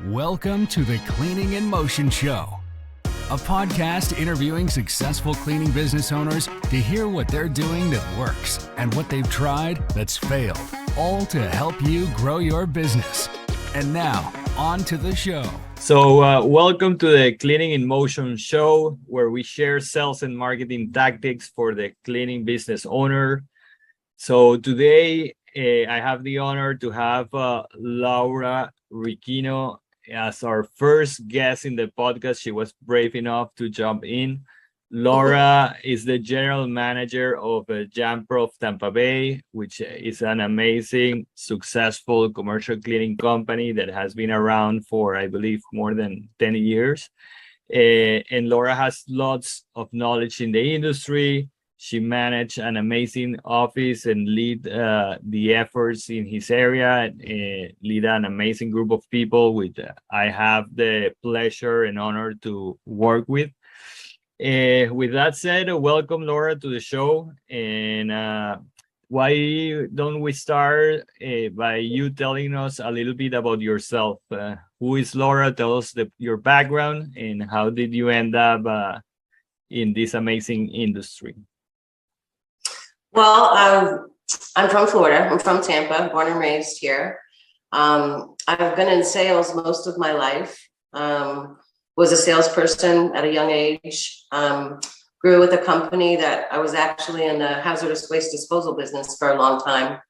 Welcome to the Cleaning in Motion Show, a podcast interviewing successful cleaning business owners to hear what they're doing that works and what they've tried that's failed, all to help you grow your business. And now, on to the show. So welcome to the Cleaning in Motion Show, where we share sales and marketing tactics for the cleaning business owner. So today, I have the honor to have Laura Reccino as our first guest in the podcast. She was brave enough to jump in. Laura is the general manager of JamPro Tampa Bay, which is an amazing, successful commercial cleaning company that has been around for, I believe, more than 10 years. And Laura has lots of knowledge in the industry. She managed an amazing office and lead the efforts in his area, lead an amazing group of people which I have the pleasure and honor to work with. With that said, welcome Laura to the show. And why don't we start by you telling us a little bit about yourself? Who is Laura? Tell us your background and how did you end up in this amazing industry? Well, I'm from Florida. I'm from Tampa, born and raised here. I've been in sales most of my life. Was a salesperson at a young age. Grew with a company that I was actually in the hazardous waste disposal business for a long time.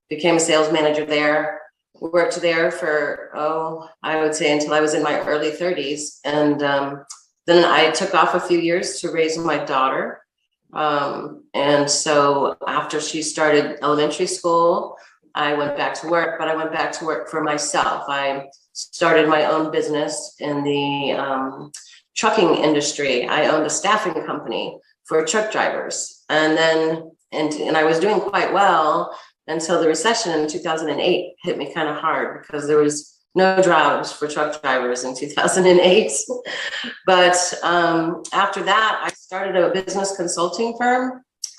Became a sales manager there. Worked there for, I would say until I was in my early 30s. And then I took off a few years to raise my daughter. And so after she started elementary school, I went back to work, but I went back to work for myself. I started my own business in the trucking industry. I owned a staffing company for truck drivers. And then, and I was doing quite well until the recession in 2008 hit me kind of hard because there was no jobs for truck drivers in 2008. But after that, I started a business consulting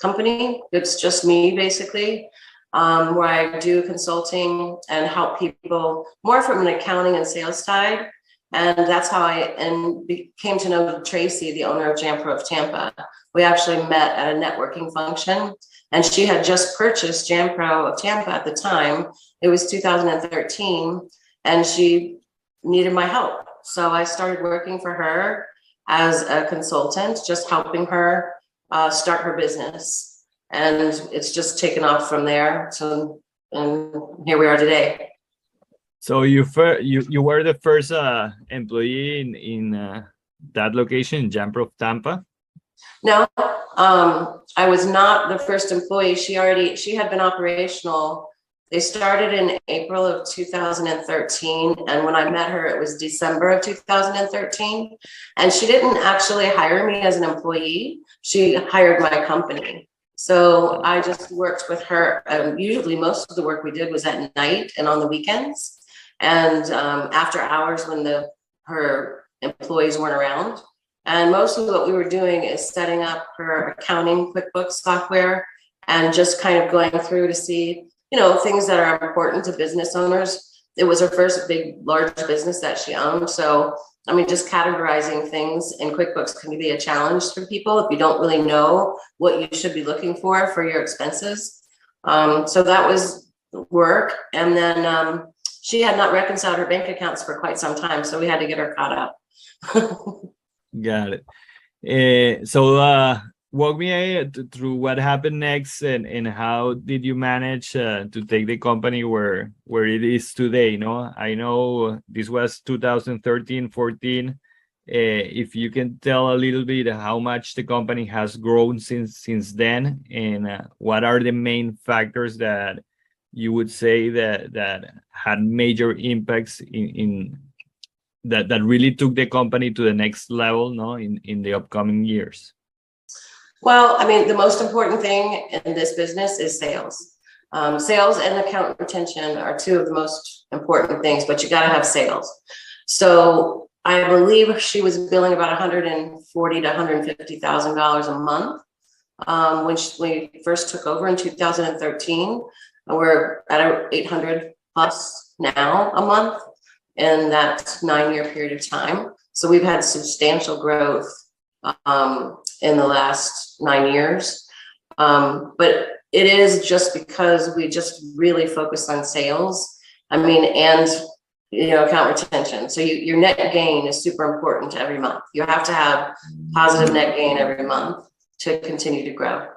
company. It's just me, basically, where I do consulting and help people more from an accounting and sales side. And that's how I came to know Tracy, the owner of JamPro of Tampa. We actually met at a networking function, and she had just purchased JamPro of Tampa at the time. It was 2013. And she needed my help. So I started working for her as a consultant, just helping her start her business. And it's just taken off from there. So, and here we are today. So you were the first employee in that location, in JamPro Tampa? No, I was not the first employee. She had been operational. They started in April of 2013. And when I met her, it was December of 2013. And she didn't actually hire me as an employee. She hired my company. So I just worked with her. Usually most of the work we did was at night and on the weekends. And after hours when her employees weren't around. And most of what we were doing is setting up her accounting QuickBooks software and just kind of going through to see things that are important to business owners. It was her first big, large business that she owned. So, just categorizing things in QuickBooks can be a challenge for people if you don't really know what you should be looking for your expenses. So that was work. And then she had not reconciled her bank accounts for quite some time. So we had to get her caught up. Got it. So walk me through what happened next and how did you manage to take the company where it is today? I know this was 2013, 14. If you can tell a little bit how much the company has grown since then, and what are the main factors that you would say that had major impacts in that really took the company to the next level, in the upcoming years? Well, the most important thing in this business is sales. Sales and account retention are two of the most important things, but you got to have sales. So I believe she was billing about $140,000 to $150,000 a month when we first took over in 2013. We're at 800 plus now a month. in that 9-year period of time. So we've had substantial growth in the last 9 years. But it is just because we just really focus on sales. I mean, and account retention. So your net gain is super important every month. You have to have positive net gain every month to continue to grow.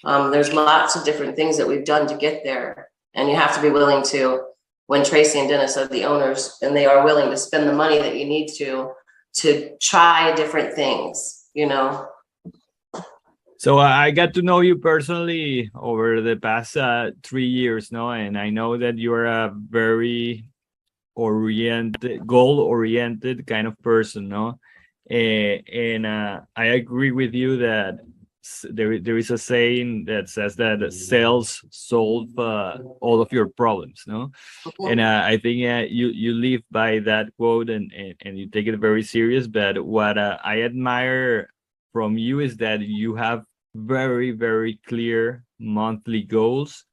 There's lots of different things that we've done to get there, and you have to be willing to, when Tracy and Dennis are the owners, and they are willing to spend the money that you need to try different things, So I got to know you personally over the past 3 years, no? And I know that you're a very goal-oriented kind of person, no? And I agree with you that there is a saying that says that sales solve all of your problems, no? And I think you live by that quote, and you take it very serious. But what I admire from you is that you have very, very clear monthly goals,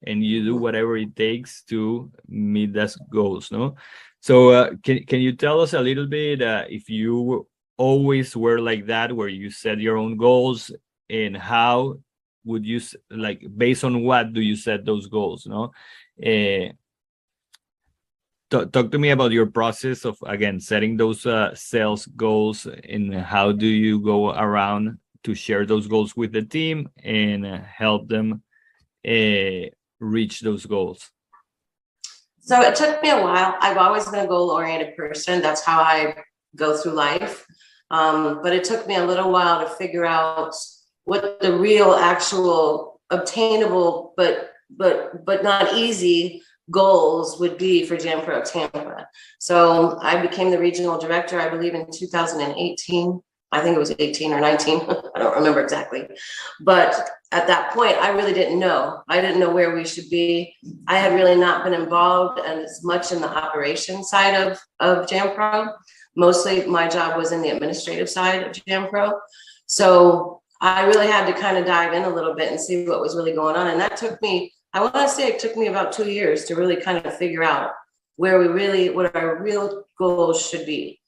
and you do whatever it takes to meet those goals, no? So can you tell us a little bit if you always were like that, where you set your own goals, and how would you, like, based on what do you set those goals, no? Talk to me about your process of, again, setting those sales goals, and how do you go around to share those goals with the team and help them reach those goals? So it took me a while. I've always been a goal-oriented person. That's how I go through life. But it took me a little while to figure out what the real, actual, obtainable, but not easy goals would be for JamPro Tampa. So I became the regional director, I believe, in 2018. I think it was 18 or 19. I don't remember exactly. But at that point, I really didn't know. I didn't know where we should be. I had really not been involved as much in the operation side of JamPro. Mostly my job was in the administrative side of JamPro. So I really had to kind of dive in a little bit and see what was really going on. And that took me, I want to say it took me about 2 years to really kind of figure out what our real goals should be.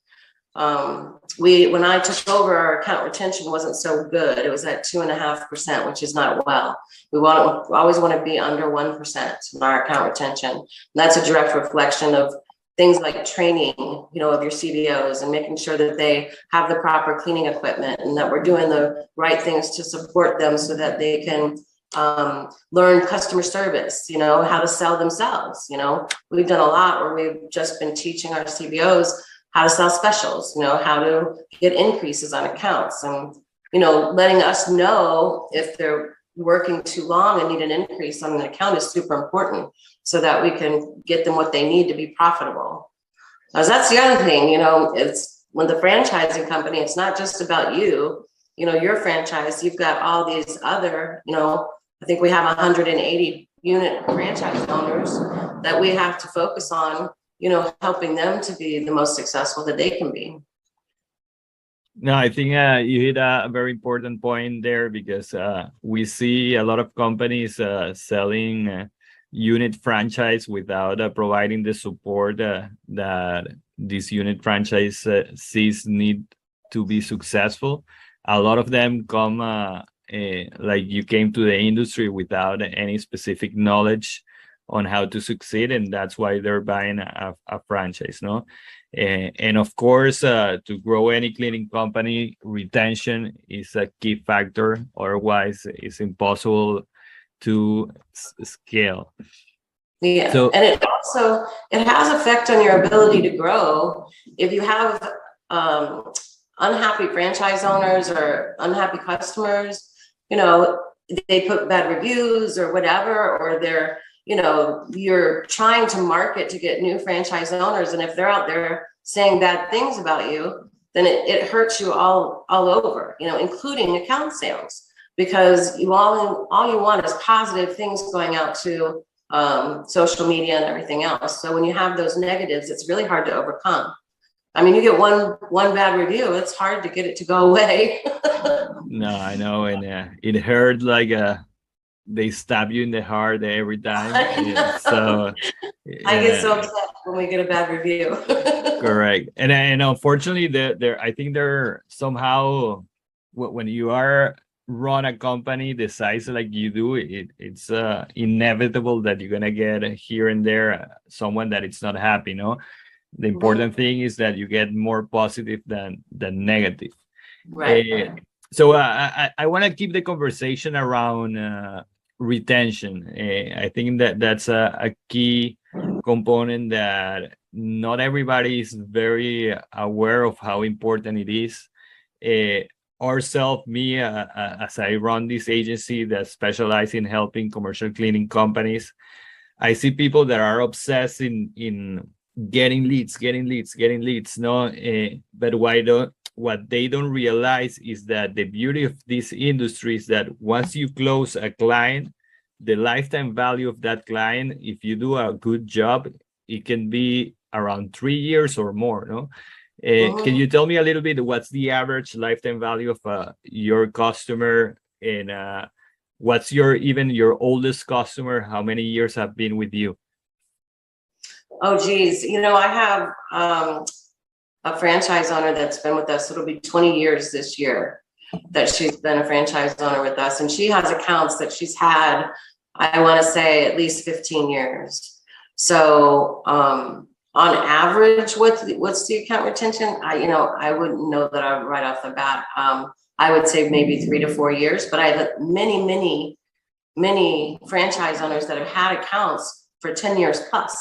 When I took over, our account retention wasn't so good. It was at 2.5%, which is not well. We always want to be under 1% in our account retention. And that's a direct reflection of things like training, of your CBOs, and making sure that they have the proper cleaning equipment, and that we're doing the right things to support them so that they can learn customer service, how to sell themselves. We've done a lot where we've just been teaching our CBOs how to sell specials, how to get increases on accounts, and, letting us know if they're working too long and need an increase on an account is super important, so that we can get them what they need to be profitable. Because that's the other thing, it's when the franchising company, it's not just about your franchise, you've got all these other, I think we have 180 unit franchise owners that we have to focus on, helping them to be the most successful that they can be. No, I think you hit a very important point there, because we see a lot of companies selling unit franchise without providing the support that these unit franchisees need to be successful. A lot of them come like you came to the industry without any specific knowledge on how to succeed, and that's why they're buying a franchise, no? And of course, to grow any cleaning company, retention is a key factor. Otherwise, it's impossible to scale. Yeah, so, and it has effect on your ability to grow. If you have unhappy franchise owners or unhappy customers, they put bad reviews or whatever, or they're, you're trying to market to get new franchise owners. And if they're out there saying bad things about you, then it hurts you all over, including account sales, because all you want is positive things going out to social media and everything else. So when you have those negatives, it's really hard to overcome. I mean, you get one bad review, it's hard to get it to go away. No, I know. And it hurt like they stab you in the heart every time. I know. So I get so upset when we get a bad review. correct. And unfortunately, there I think there somehow when you are run a company the size like you do, it's inevitable that you're gonna get here and there someone that it's not happy. No, the important thing is that you get more positive than negative. Right. So I want to keep the conversation around retention. I think that that's a key component that not everybody is very aware of how important it is. Ourselves, me, as I run this agency that specializes in helping commercial cleaning companies, I see people that are obsessed in getting leads, getting leads, getting leads. No, but what they don't realize is that the beauty of this industry is that once you close a client, the lifetime value of that client, if you do a good job, it can be around 3 years or more. No, can you tell me a little bit what's the average lifetime value of your customer, and what's your oldest customer? How many years have been with you? Oh, geez. I have a franchise owner that's been with us. It'll be 20 years this year that she's been a franchise owner with us. And she has accounts that she's had, I want to say, at least 15 years. So on average, what's the account retention? I wouldn't know that right off the bat. I would say maybe 3 to 4 years, but I have many franchise owners that have had accounts for 10 years plus.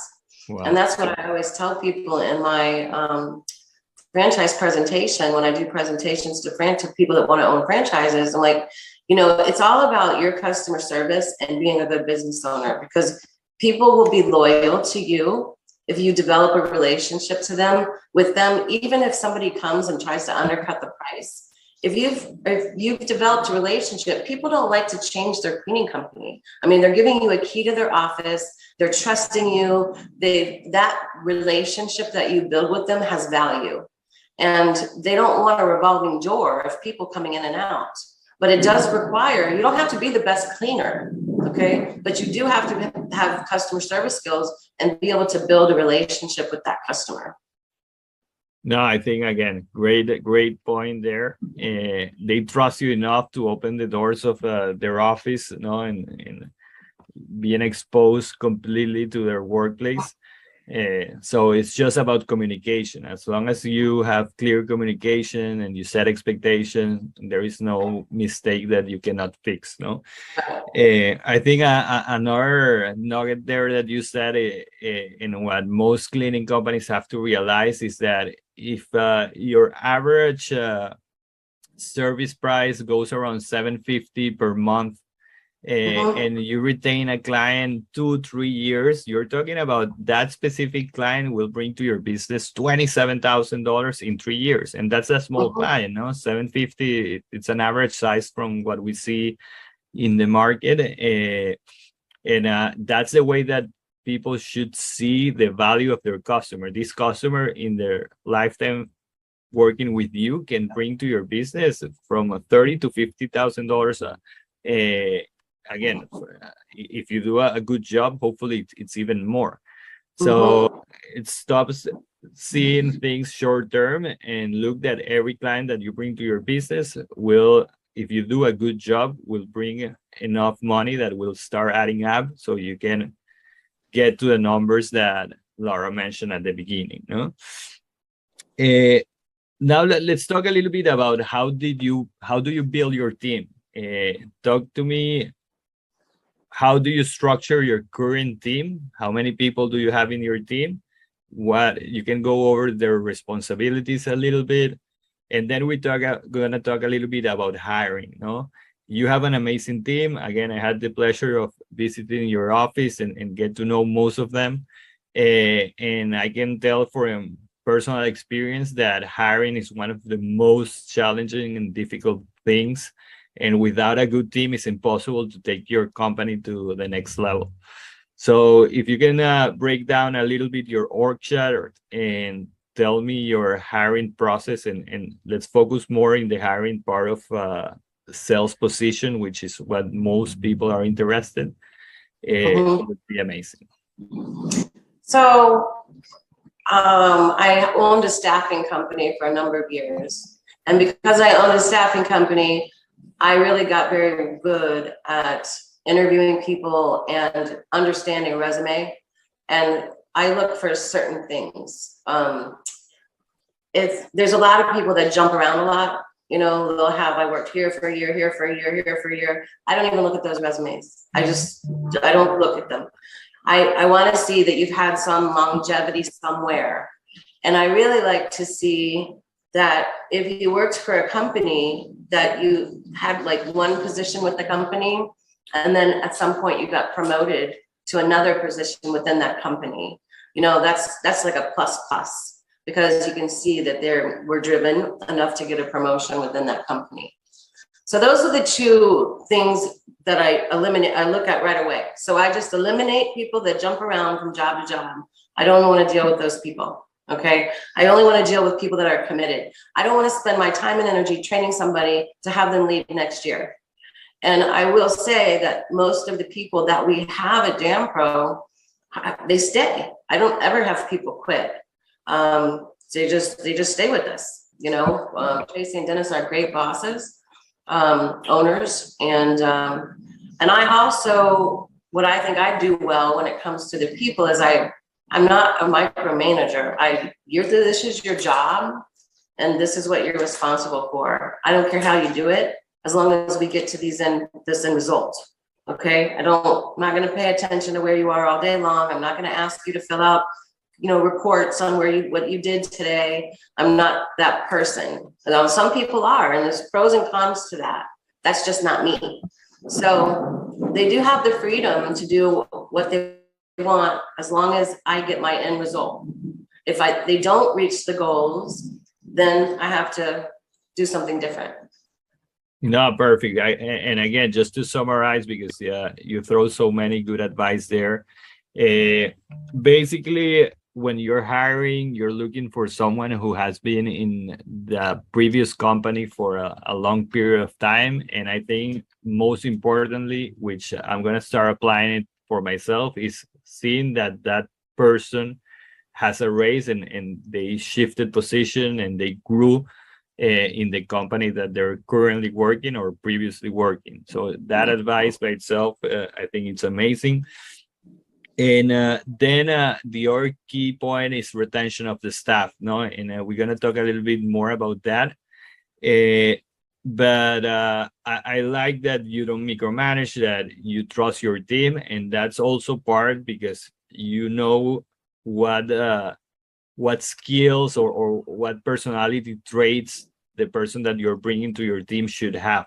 Wow. And that's what I always tell people in my franchise presentation, when I do presentations to people that want to own franchises. I'm like, it's all about your customer service and being a good business owner, because people will be loyal to you if you develop a relationship with them, even if somebody comes and tries to undercut the price. If you've developed a relationship, people don't like to change their cleaning company. I mean, they're giving you a key to their office. They're trusting you. That relationship that you build with them has value. And they don't want a revolving door of people coming in and out. But it does require, you don't have to be the best cleaner, okay? But you do have to have customer service skills and be able to build a relationship with that customer. No, I think, again, great point there. They trust you enough to open the doors of their office, and being exposed completely to their workplace. So it's just about communication. As long as you have clear communication and you set expectations, there is no mistake that you cannot fix. No, I think another nugget there that you said, and what most cleaning companies have to realize is that if your average service price goes around $750 per month, and you retain a client 2-3 years, you're talking about that specific client will bring to your business $27,000 in 3 years, and that's a small client. No, $750, it's an average size from what we see in the market, and that's the way that people should see the value of their customer. This customer in their lifetime working with you can bring to your business from $30,000 to $50,000. Again, if you do a good job, hopefully it's even more. So it stops seeing things short term and look at every client that you bring to your business will, if you do a good job, will bring enough money that will start adding up, so you can get to the numbers that Laura mentioned at the beginning. No? Now let's talk a little bit about how do you build your team? Talk to me. How do you structure your current team? How many people do you have in your team? What you can go over their responsibilities a little bit, and then gonna talk a little bit about hiring. No, you have an amazing team. Again, I had the pleasure of visiting your office and get to know most of them, and I can tell from personal experience that hiring is one of the most challenging and difficult things. And without a good team, it's impossible to take your company to the next level. So if you can break down a little bit your org chart and tell me your hiring process, and let's focus more in the hiring part of sales position, which is what most people are interested, Mhm. would be amazing. So I owned a staffing company for a number of years. And because I owned a staffing company, I really got very good at interviewing people and understanding resume. And I look for certain things. If there's a lot of people that jump around a lot, you know, they'll have, I worked here for a year, here for a year, here for a year. I don't even look at those resumes. I don't look at them. I want to see that you've had some longevity somewhere. And I really like to see that if you worked for a company that you had like one position with the company, and then at some point you got promoted to another position within that company, you know, that's like a plus, because you can see that we're driven enough to get a promotion within that company. So those are the two things that I look at right away. So I just eliminate people that jump around from job to job. I don't want to deal with those people. Okay. I only want to deal with people that are committed. I don't want to spend my time and energy training somebody to have them leave next year. And I will say that most of the people that we have at DanPro, they stay. I don't ever have people quit. They just stay with us. You know, Tracy and Dennis are great bosses, owners, and I also, what I think I do well when it comes to the people is I'm not a micromanager. This is your job, and this is what you're responsible for. I don't care how you do it, as long as we get to this end result. Okay, I'm not going to pay attention to where you are all day long. I'm not going to ask you to fill out, you know, reports on what you did today. I'm not that person. Some people are, and there's pros and cons to that. That's just not me. So they do have the freedom to do what they want, as long as I get my end result. If they don't reach the goals, then I have to do something different. No, perfect. And again, just to summarize, because you throw so many good advice there. Basically, when you're hiring, you're looking for someone who has been in the previous company for a long period of time. And I think most importantly, which I'm going to start applying it for myself, is seeing that person has a raise and they shifted position and they grew in the company that they're currently working or previously working. So that advice by itself, I think it's amazing. And then the other key point is retention of the staff, no? And we're gonna talk a little bit more about that. But I like that you don't micromanage, that you trust your team, and that's also part because you know what skills or what personality traits the person that you're bringing to your team should have.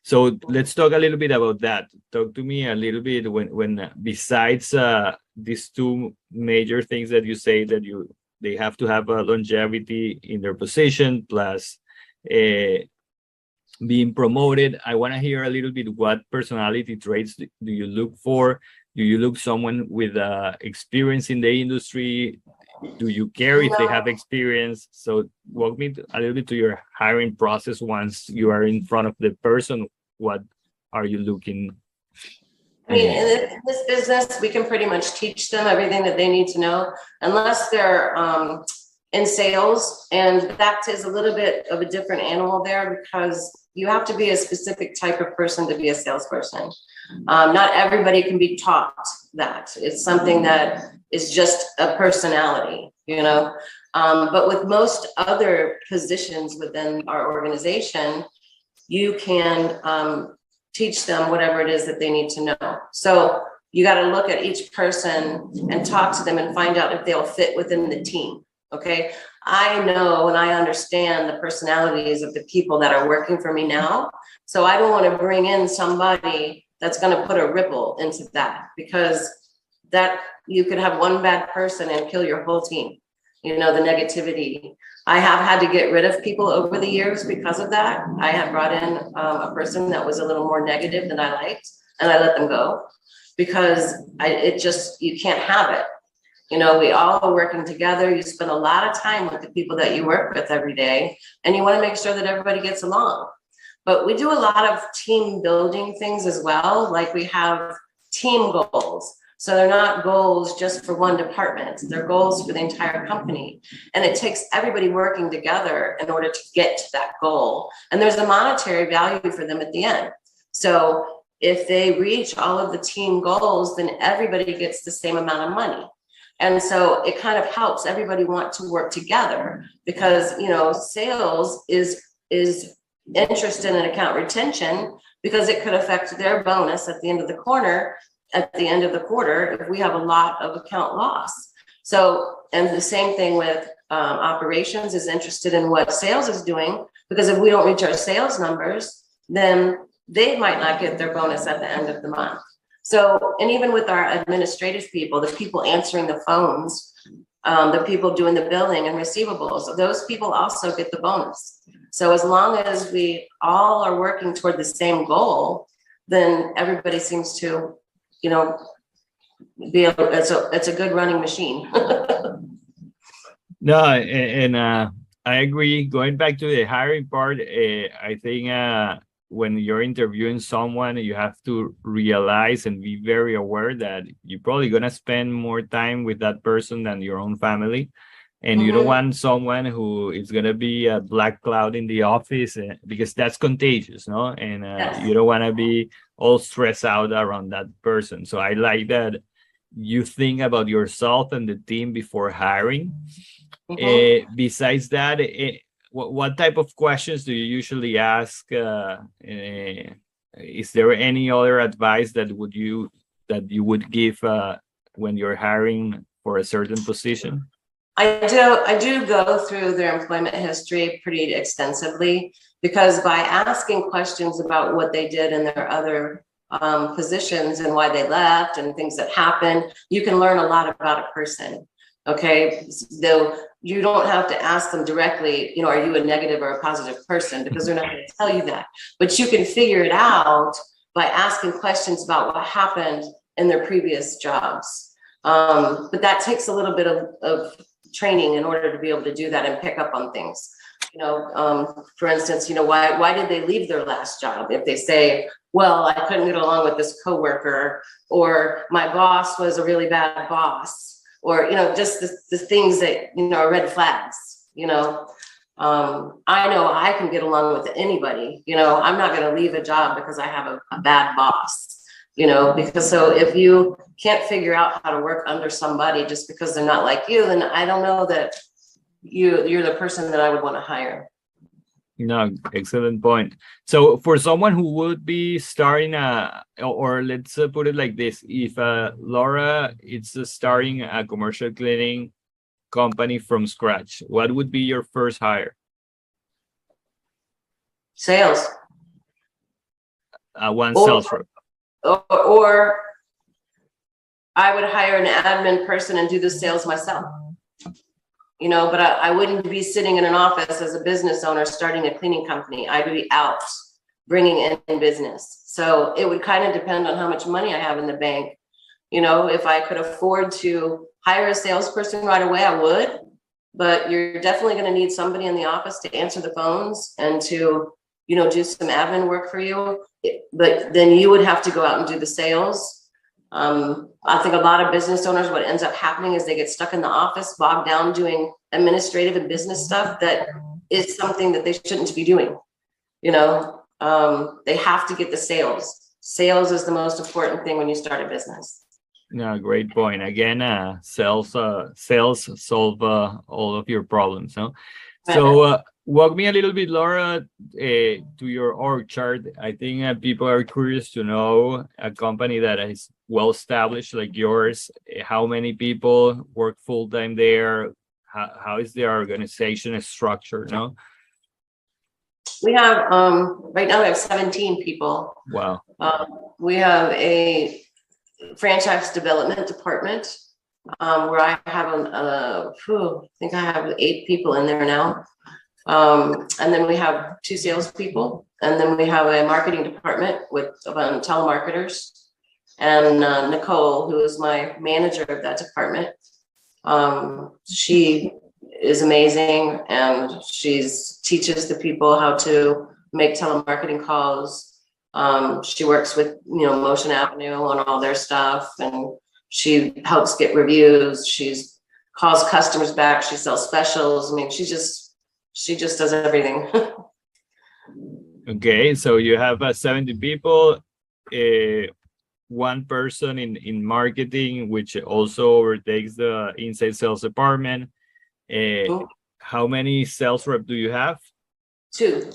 So let's talk a little bit about that. Talk to me a little bit when besides these two major things that you say that they have to have a longevity in their position plus being promoted. I want to hear a little bit what personality traits do you look for? Do you look someone with experience in the industry? Do you care if they have experience? So walk me a little bit to your hiring process once you are in front of the person. What are you looking? I mean, in this business, we can pretty much teach them everything that they need to know, unless they're in sales. And that is a little bit of a different animal there, because you have to be a specific type of person to be a salesperson. Not everybody can be taught that. It's something that is just a personality, you know. But with most other positions within our organization, you can teach them whatever it is that they need to know. So you got to look at each person and talk to them and find out if they'll fit within the team. Okay. I know and I understand the personalities of the people that are working for me now. So I don't want to bring in somebody that's going to put a ripple into that, because that you could have one bad person and kill your whole team. You know, the negativity. I have had to get rid of people over the years because of that. I had brought in a person that was a little more negative than I liked, and I let them go because you can't have it. You know, we all are working together. You spend a lot of time with the people that you work with every day, and you want to make sure that everybody gets along. but we do a lot of team building things as well. Like we have team goals. So they're not goals just for one department, they're goals for the entire company. And it takes everybody working together in order to get to that goal. And there's a monetary value for them at the end. So if they reach all of the team goals, then everybody gets the same amount of money. And so it kind of helps everybody want to work together, because, you know, sales is interested in account retention, because it could affect their bonus at the end of the quarter if we have a lot of account loss. So, and the same thing with operations is interested in what sales is doing, because if we don't reach our sales numbers, then they might not get their bonus at the end of the month. So, and even with our administrative people, the people answering the phones, the people doing the billing and receivables, those people also get the bonus. So as long as we all are working toward the same goal, then everybody seems to, you know, be able, it's a good running machine. No, and I agree. Going back to the hiring part, I think when you're interviewing someone, you have to realize and be very aware that you're probably going to spend more time with that person than your own family. And you don't want someone who is going to be a black cloud in the office, because that's contagious, no? And Yes. you don't want to be all stressed out around that person. So I like that you think about yourself and the team before hiring. Besides that, what type of questions do you usually ask? Is there any other advice that you would give when you're hiring for a certain position? I do go through their employment history pretty extensively, because by asking questions about what they did in their other positions and why they left and things that happened, you can learn a lot about a person. Okay, though you don't have to ask them directly, you know, are you a negative or a positive person, because they're not going to tell you that. But you can figure it out by asking questions about what happened in their previous jobs. But that takes a little bit of training in order to be able to do that and pick up on things. You know, for instance, you know, why did they leave their last job? If they say, well, I couldn't get along with this coworker, or my boss was a really bad boss, or, you know, just the things that, you know, are red flags, you know. I know I can get along with anybody, you know. I'm not going to leave a job because I have a bad boss, you know, because so if you can't figure out how to work under somebody just because they're not like you, then I don't know that you're the person that I would want to hire. No, excellent point. So for someone who would be starting or let's put it like this, if Laura is starting a commercial cleaning company from scratch, what would be your first hire? Sales. Sales rep. Or I would hire an admin person and do the sales myself. You know, but I wouldn't be sitting in an office as a business owner starting a cleaning company. I'd be out bringing in business. So it would kind of depend on how much money I have in the bank. You know, if I could afford to hire a salesperson right away, I would. But you're definitely going to need somebody in the office to answer the phones and to, you know, do some admin work for you. But then you would have to go out and do the sales. I think a lot of business owners, what ends up happening is they get stuck in the office, bogged down doing administrative and business stuff that is something that they shouldn't be doing. You know, they have to get the sales. Sales is the most important thing when you start a business. No, great point. Again, sales solve all of your problems. No? So walk me a little bit, Laura, to your org chart. I think people are curious to know a company that is well established like yours. How many people work full time there? How is their organization structured? No, we have right now we have 17 people. Wow. We have a franchise development department where I have I think I have 8 people in there now. And then we have 2 salespeople, and then we have a marketing department with telemarketers, and Nicole, who is my manager of that department. She is amazing, and she teaches the people how to make telemarketing calls. She works with, Motion Avenue on all their stuff, and she helps get reviews. She's calls customers back. She sells specials. I mean, she just does everything. Okay, so you have 70 people, one person in marketing, which also overtakes the inside sales department. How many sales rep do you have? 2.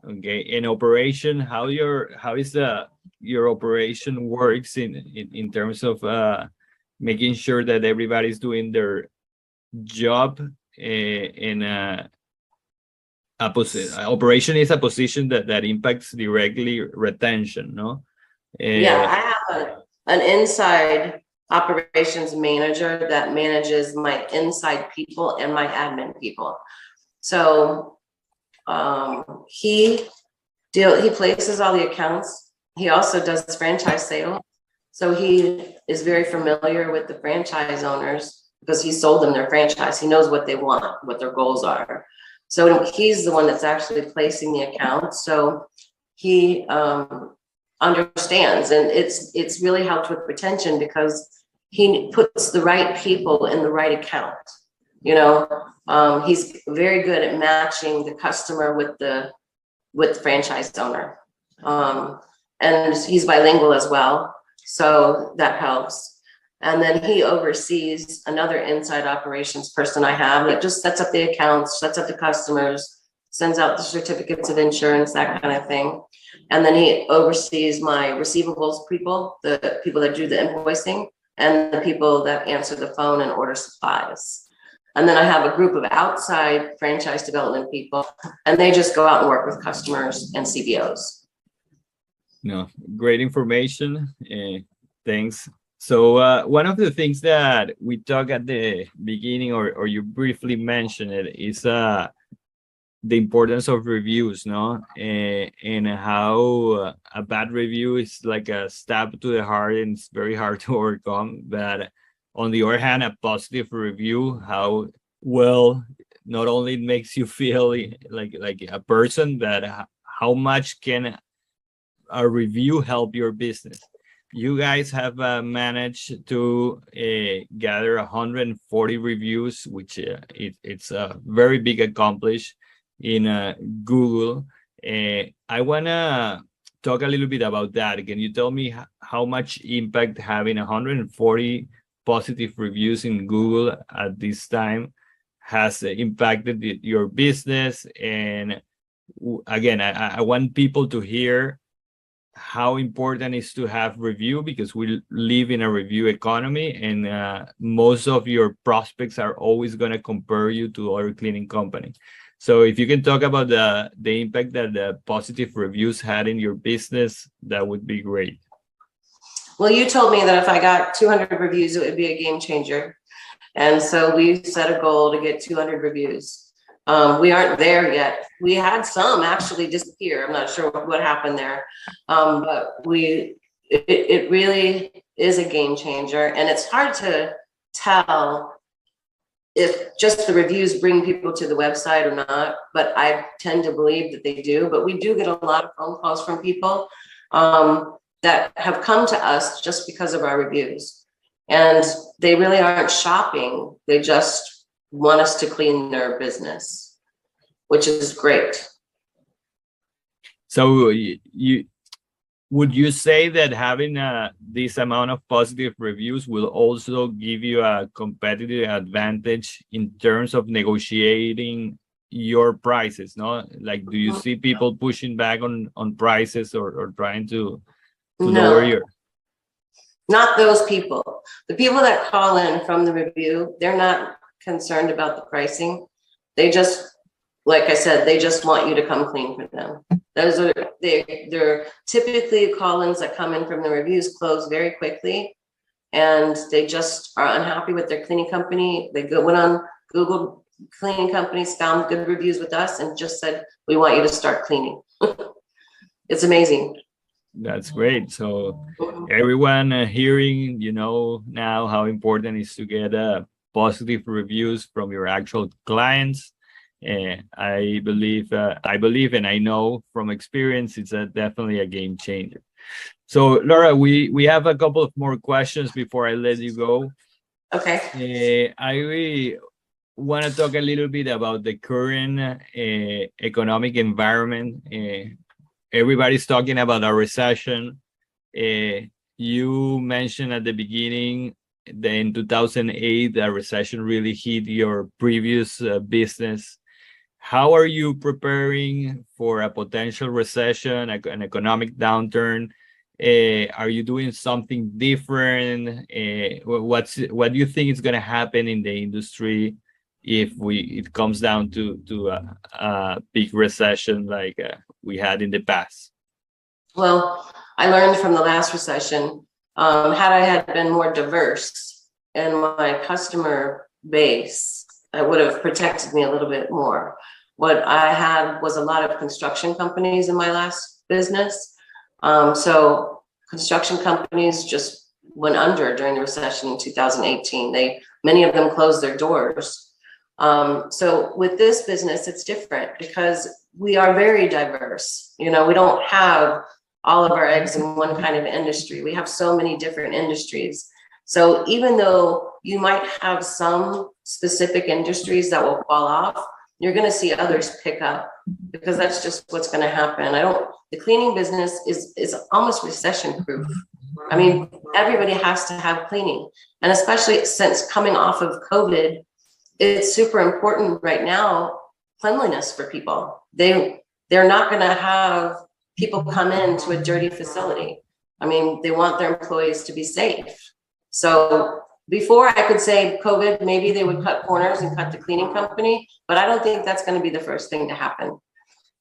Okay, in operation, how is your operation works in terms of making sure that everybody's doing their job in operation is a position that impacts directly retention, no? Yeah, I have an inside operations manager that manages my inside people and my admin people. So he places all the accounts. He also does franchise sales. So he is very familiar with the franchise owners because he sold them their franchise. He knows what they want, what their goals are. So he's the one that's actually placing the accounts. So he understands, and it's really helped with retention because he puts the right people in the right account. He's very good at matching the customer with the franchise owner. And he's bilingual as well, so that helps. And then he oversees another inside operations person I have that just sets up the accounts, sets up the customers, sends out the certificates of insurance, that kind of thing. And then he oversees my receivables people, the people that do the invoicing, and the people that answer the phone and order supplies. And then I have a group of outside franchise development people, and they just go out and work with customers and CBOs. No, great information. Thanks. So one of the things that we talked at the beginning, or you briefly mentioned it, is the importance of reviews, no? And how a bad review is like a stab to the heart and it's very hard to overcome. But on the other hand, a positive review, how well not only it makes you feel like a person, but how much can a review help your business? You guys have managed to gather 140 reviews, which it's a very big accomplishment in Google. I want to talk a little bit about that. Can you tell me how much impact having 140 positive reviews in Google at this time has impacted your business? And again, I want people to hear how important it is to have review, because we live in a review economy, and most of your prospects are always going to compare you to other cleaning companies. So if you can talk about the impact that the positive reviews had in your business, that would be great. Well, you told me that if I got 200 reviews, it would be a game changer. And so we set a goal to get 200 reviews. We aren't there yet. We had some actually disappear. I'm not sure what happened there. But it really is a game changer. And it's hard to tell if just the reviews bring people to the website or not, but I tend to believe that they do. But we do get a lot of phone calls from people that have come to us just because of our reviews. And they really aren't shopping. They just want us to clean their business, which is great. So would you say that having this amount of positive reviews will also give you a competitive advantage in terms of negotiating your prices? No, like, do you see people pushing back on prices or trying to lower your? Not those people. The people that call in from the review, they're not concerned about the pricing. They just, like I said, they just want you to come clean for them. Those are they're typically call-ins that come in from the reviews close very quickly, and they just are unhappy with their cleaning company. They went on Google cleaning companies, found good reviews with us, and just said, we want you to start cleaning. It's amazing. That's great. So everyone hearing, now how important it is to get positive reviews from your actual clients. I believe and I know from experience it's definitely a game changer. So Laura, we have a couple of more questions before I let you go. Okay. I want to talk a little bit about the current economic environment. Everybody's talking about a recession. You mentioned at the beginning that in 2008, the recession really hit your previous business. How are you preparing for a potential recession, an economic downturn? Are you doing something different? What do you think is going to happen in the industry if it comes down to a big recession like we had in the past? Well, I learned from the last recession, had I had been more diverse in my customer base, it would have protected me a little bit more. What I had was a lot of construction companies in my last business. So construction companies just went under during the recession in 2018. Many of them closed their doors. So with this business, it's different because we are very diverse. We don't have all of our eggs in one kind of industry. We have so many different industries. So even though you might have some specific industries that will fall off, you're going to see others pick up because that's just what's going to happen. The cleaning business is almost recession proof. I mean, everybody has to have cleaning. And especially since coming off of COVID, it's super important right now, cleanliness for people. They're not going to have people come into a dirty facility. I mean, they want their employees to be safe. So before I could say COVID, maybe they would cut corners and cut the cleaning company, but I don't think that's going to be the first thing to happen.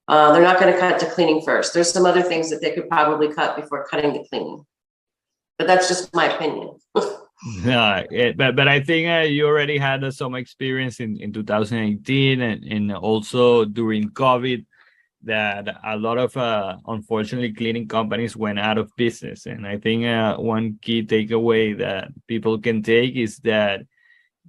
They're not going to cut to cleaning first. There's some other things that they could probably cut before cutting to cleaning. But that's just my opinion. No, but I think you already had some experience in 2018 and also during COVID that a lot of, unfortunately, cleaning companies went out of business. And I think one key takeaway that people can take is that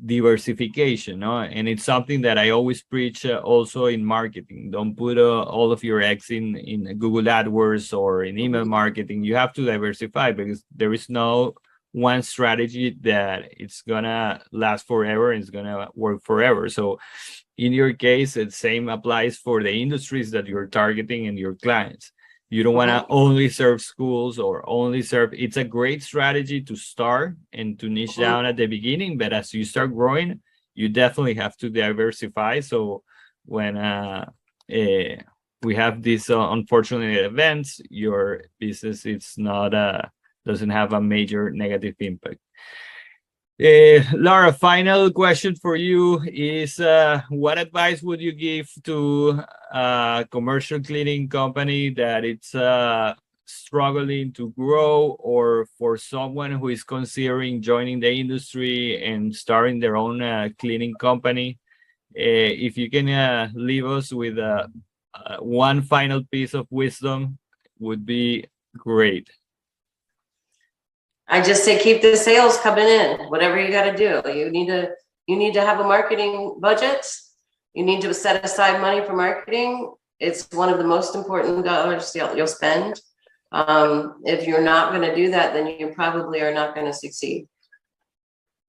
diversification, no? And it's something that I always preach also in marketing. Don't put all of your eggs in Google AdWords or in email marketing. You have to diversify because there is no one strategy that it's gonna last forever and it's gonna work forever. So in your case, the same applies for the industries that you're targeting and your clients. You don't want to only serve schools or only serve. It's a great strategy to start and to niche down at the beginning, but as you start growing, you definitely have to diversify. So when we have these unfortunate events, your business doesn't have a major negative impact. Laura, final question for you is what advice would you give to a commercial cleaning company that it's struggling to grow, or for someone who is considering joining the industry and starting their own cleaning company? If you can leave us with one final piece of wisdom, would be great. I just say keep the sales coming in, whatever you got to do. You need to have a marketing budget. You need to set aside money for marketing. It's one of the most important dollars you'll spend. If you're not going to do that, then you probably are not going to succeed.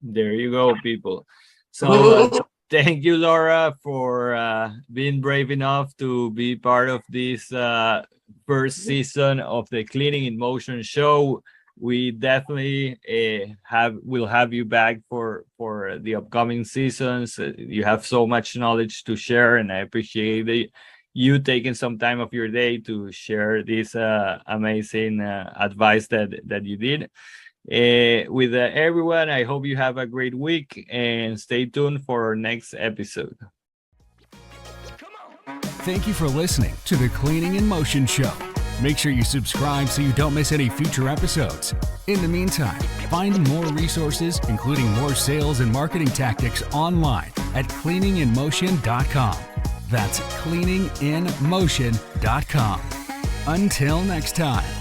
There you go, people. So thank you, Laura, for being brave enough to be part of this first season of the Cleaning in Motion show. We definitely will have you back for the upcoming seasons. You have so much knowledge to share, and I appreciate you taking some time of your day to share this amazing advice that you did. With everyone, I hope you have a great week and stay tuned for our next episode. Thank you for listening to the Cleaning in Motion show. Make sure you subscribe so you don't miss any future episodes. In the meantime, find more resources, including more sales and marketing tactics, online at cleaninginmotion.com. That's cleaninginmotion.com. Until next time.